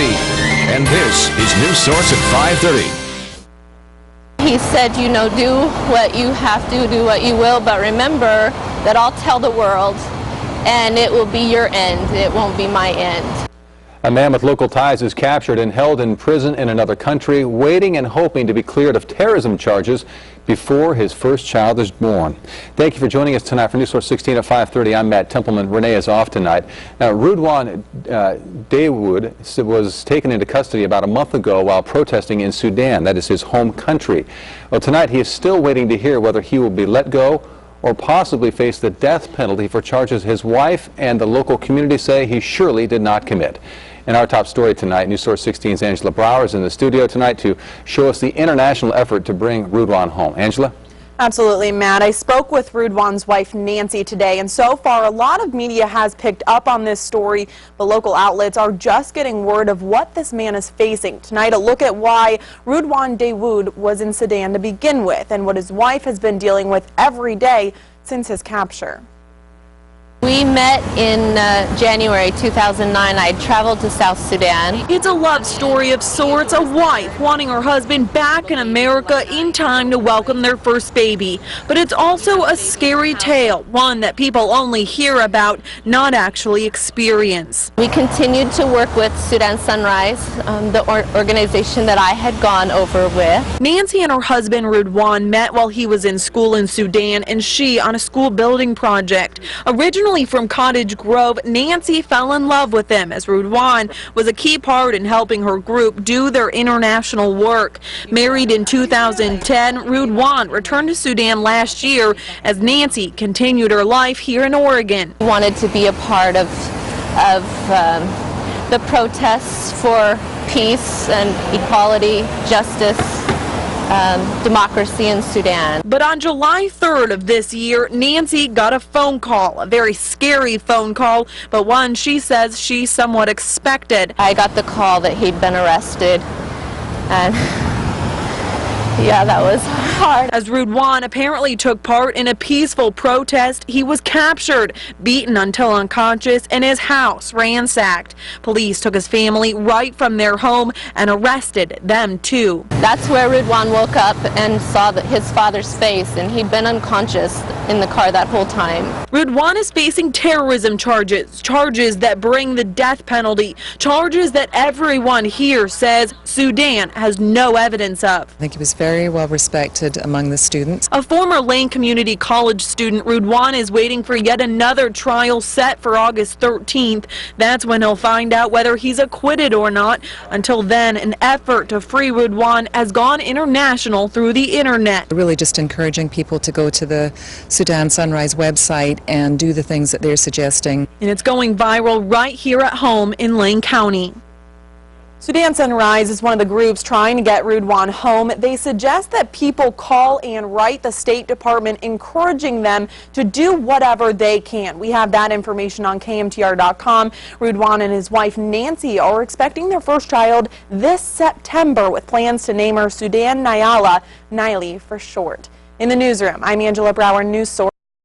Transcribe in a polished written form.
feed. And this is News Source at 5:30. He said, you know, do what you have to, do what you will, but remember that I'll tell the world, and it will be your end. It won't be my end. A man with local ties is captured and held in prison in another country, waiting and hoping to be cleared of terrorism charges before his first child is born. Thank you for joining us tonight for News Source 16 at 5:30. I'm Matt Templeman. Renee is off tonight. Now, Rudwan Dawod was taken into custody about a month ago while protesting in Sudan. That is his home country. Well, tonight he is still waiting to hear whether he will be let go or possibly face the death penalty for charges his wife and the local community say he surely did not commit. In our top story tonight, News Source 16's Angela Brauer is in the studio tonight to show us the international effort to bring Rudwan home. Angela? Absolutely, Matt. I spoke with Rudwan's wife, Nancy, today, and so far a lot of media has picked up on this story, but local outlets are just getting word of what this man is facing. Tonight, a look at why Rudwan Dawod was in Sudan to begin with and what his wife has been dealing with every day since his capture. We met in January 2009. I traveled to South Sudan. It's a love story of sorts, a wife wanting her husband back in America in time to welcome their first baby. But it's also a scary tale, one that people only hear about, not actually experience. We continued to work with Sudan Sunrise, the organization that I had gone over with. Nancy and her husband Rudwan met while he was in school in Sudan and she on a school building project. Originally from Cottage Grove, Nancy fell in love with him as Rudwan was a key part in helping her group do their international work. Married in 2010, Rudwan returned to Sudan last year as Nancy continued her life here in Oregon. We wanted to be a part of the protests for peace and equality, justice, democracy in Sudan. But on July 3rd of this year, Nancy got a phone call, a very scary phone call, but one she says she somewhat expected. I got the call that he'd been arrested, and yeah, that was hard. As Rudwan apparently took part in a peaceful protest, he was captured, beaten until unconscious, and his house ransacked. Police took his family right from their home and arrested them too. That's where Rudwan woke up and saw his father's face, and he'd been unconscious in the car that whole time. Rudwan is facing terrorism charges, charges that bring the death penalty, charges that everyone here says Sudan has no evidence of. I think he was very well respected among the students. A former Lane Community College student, Rudwan is waiting for yet another trial set for August 13th. That's when he'll find out whether he's acquitted or not. Until then, an effort to free Rudwan has gone international through the internet. Really just encouraging people to go to the Sudan Sunrise website and do the things that they're suggesting. And it's going viral right here at home in Lane County. Sudan Sunrise is one of the groups trying to get Rudwan home. They suggest that people call and write the State Department, encouraging them to do whatever they can. We have that information on KMTR.com. Rudwan and his wife Nancy are expecting their first child this September with plans to name her Sudan Nyala, Niley for short. In the newsroom, I'm Angela Brauer, News Source.